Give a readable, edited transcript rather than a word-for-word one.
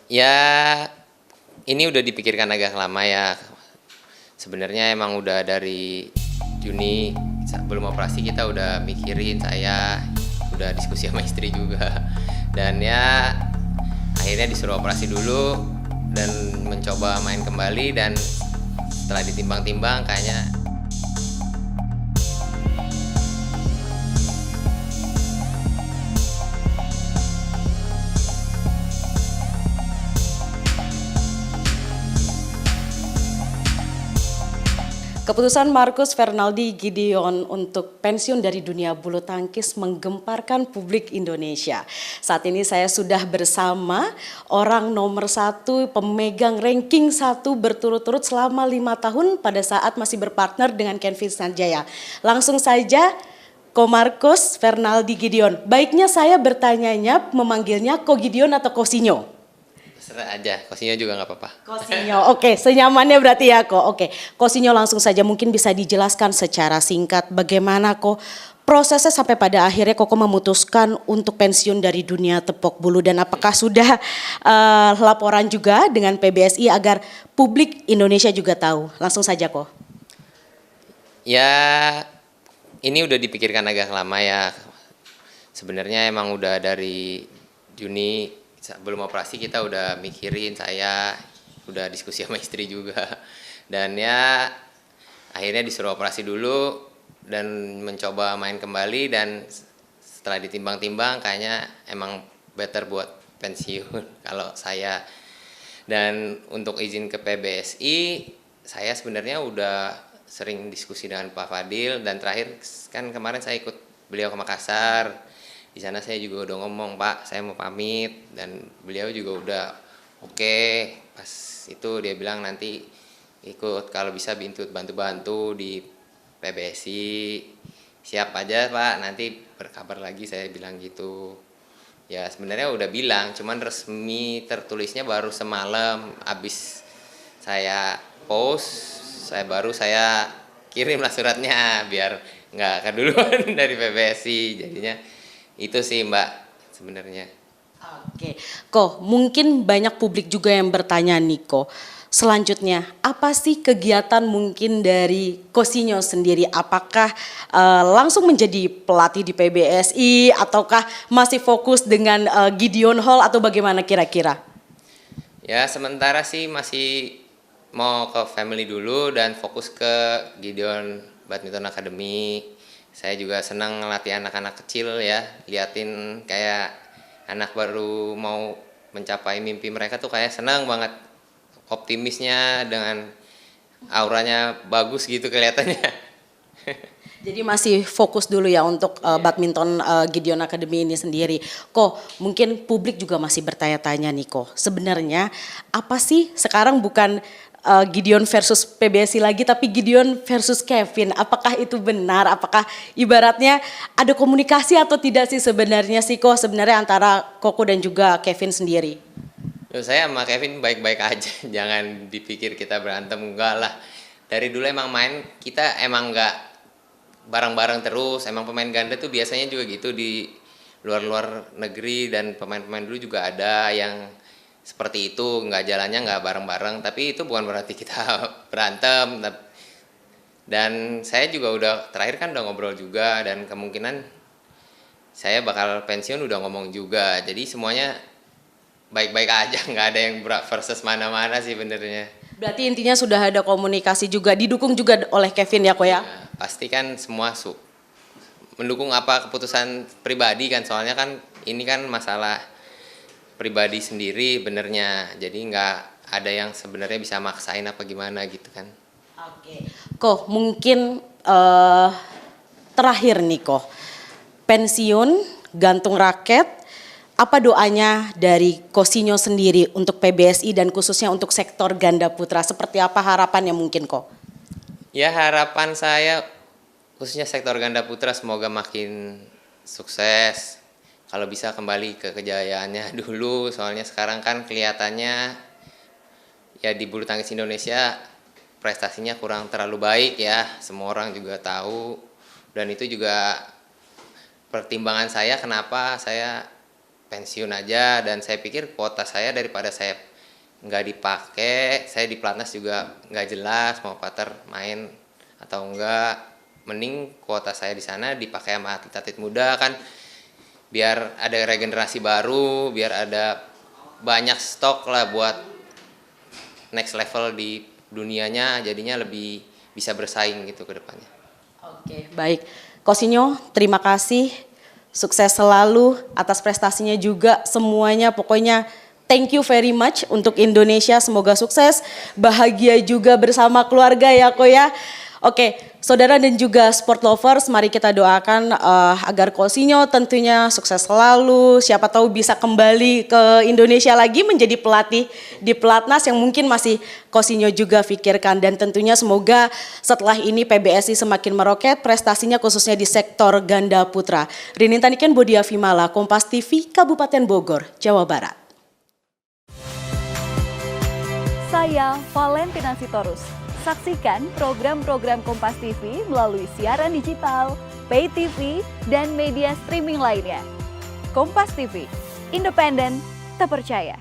Ya, ini udah dipikirkan agak lama ya. Sebenarnya emang udah dari Juni sebelum operasi kita udah mikirin, saya udah diskusi sama istri juga. Dan ya akhirnya disuruh operasi dulu dan mencoba main kembali, dan setelah ditimbang-timbang kayaknya Keputusan Marcus Fernaldi Gideon untuk pensiun dari dunia bulu tangkis menggemparkan publik Indonesia. Saat ini saya sudah bersama orang nomor 1 pemegang ranking 1 berturut-turut selama 5 tahun pada saat masih berpartner dengan Kevin Sanjaya. Langsung saja Ko Marcus Fernaldi Gideon. Baiknya saya bertanyanya memanggilnya Ko Gideon atau Ko Sinyo? terserah aja, kosinya juga nggak apa-apa. Kosinyo, oke, senyamannya berarti ya kok. Oke, Kosinyo langsung saja mungkin bisa dijelaskan secara singkat bagaimana kok prosesnya sampai pada akhirnya Koko memutuskan untuk pensiun dari dunia tepok bulu, dan apakah sudah laporan juga dengan PBSI agar publik Indonesia juga tahu. Langsung saja kok. Ya, ini udah dipikirkan agak lama ya. Sebenarnya emang udah dari Juni sebelum operasi kita udah mikirin, saya udah diskusi sama istri juga. Dan ya akhirnya disuruh operasi dulu dan mencoba main kembali, dan setelah ditimbang-timbang kayaknya emang better buat pensiun kalau saya. Dan untuk izin ke PBSI, saya sebenarnya udah sering diskusi dengan Pak Fadil, dan terakhir kan kemarin saya ikut beliau ke Makassar. Di sana saya juga udah ngomong, Pak, saya mau pamit, dan beliau juga udah oke. Pas itu dia bilang nanti ikut kalau bisa bantu-bantu di PBSI. Siap aja, Pak, nanti berkabar lagi, saya bilang gitu. Ya sebenarnya udah bilang, cuman resmi tertulisnya baru semalam abis saya post, saya kirimlah suratnya biar nggak keduluan dari PBSI. Jadinya itu sih Mbak sebenarnya. Oke, kok mungkin banyak publik juga yang bertanya nih kok. Selanjutnya, apa sih kegiatan mungkin dari Kosinyo sendiri? Apakah langsung menjadi pelatih di PBSI ataukah masih fokus dengan Gideon Hall atau bagaimana kira-kira? Ya sementara sih masih mau ke family dulu dan fokus ke Gideon Badminton Academy. Saya juga senang ngelatih anak-anak kecil ya, liatin kayak anak baru mau mencapai mimpi mereka tuh kayak senang banget, optimisnya dengan auranya bagus gitu kelihatannya. Jadi masih fokus dulu ya untuk badminton Gideon Academy ini sendiri. Kok mungkin publik juga masih bertanya-tanya nih kok. Sebenarnya apa sih sekarang bukan Gideon versus PBSI lagi, tapi Gideon versus Kevin. Apakah itu benar? Apakah ibaratnya ada komunikasi atau tidak sih sebenarnya sih kok sebenarnya antara Koko dan juga Kevin sendiri? Saya sama Kevin baik-baik aja, jangan dipikir kita berantem, enggak lah. Dari dulu emang main kita emang enggak bareng-bareng terus. Emang pemain ganda tuh biasanya juga gitu di luar-luar negeri, dan pemain-pemain dulu juga ada yang seperti itu, nggak jalannya nggak bareng-bareng. Tapi itu bukan berarti kita berantem. Dan saya juga udah terakhir kan udah ngobrol juga, dan kemungkinan saya bakal pensiun udah ngomong juga. Jadi semuanya baik-baik aja, nggak ada yang versus mana-mana sih benernya. Berarti intinya sudah ada komunikasi juga, didukung juga oleh Kevin ya kok ya? Nah, pasti kan semua mendukung apa keputusan pribadi kan, soalnya kan ini kan masalah pribadi sendiri benernya, jadi nggak ada yang sebenarnya bisa maksain apa gimana gitu kan. Oke, kok mungkin terakhir nih kok, pensiun, gantung raket, apa doanya dari Kosinyo sendiri untuk PBSI dan khususnya untuk sektor ganda putra? Seperti apa harapannya mungkin kok? Ya harapan saya khususnya sektor ganda putra semoga makin sukses. Kalau bisa kembali ke kejayaannya dulu, soalnya sekarang kan kelihatannya ya di bulu tangkis Indonesia prestasinya kurang terlalu baik ya, semua orang juga tahu. Dan itu juga pertimbangan saya kenapa saya pensiun aja, dan saya pikir kuota saya daripada saya nggak dipakai, saya di pelatnas juga nggak jelas mau pater main atau enggak, mending kuota saya di sana dipakai sama atlet-atlet muda kan, biar ada regenerasi baru, biar ada banyak stok lah buat next level di dunianya, jadinya lebih bisa bersaing gitu ke depannya. Oke, baik. Cosinho, terima kasih. Sukses selalu atas prestasinya juga semuanya, pokoknya thank you very much untuk Indonesia, semoga sukses, bahagia juga bersama keluarga ya Ko ya. Oke, saudara dan juga sport lovers, mari kita doakan agar Cosinho tentunya sukses selalu. Siapa tahu bisa kembali ke Indonesia lagi menjadi pelatih di pelatnas yang mungkin masih Cosinho juga pikirkan. Dan tentunya semoga setelah ini PBSI semakin meroket prestasinya khususnya di sektor ganda putra. Rininta Niken Bodia Vimala, Kompas TV, Kabupaten Bogor, Jawa Barat. Saya Valentina Sitorus. Saksikan program-program Kompas TV melalui siaran digital, pay TV, dan media streaming lainnya. Kompas TV, independen, terpercaya.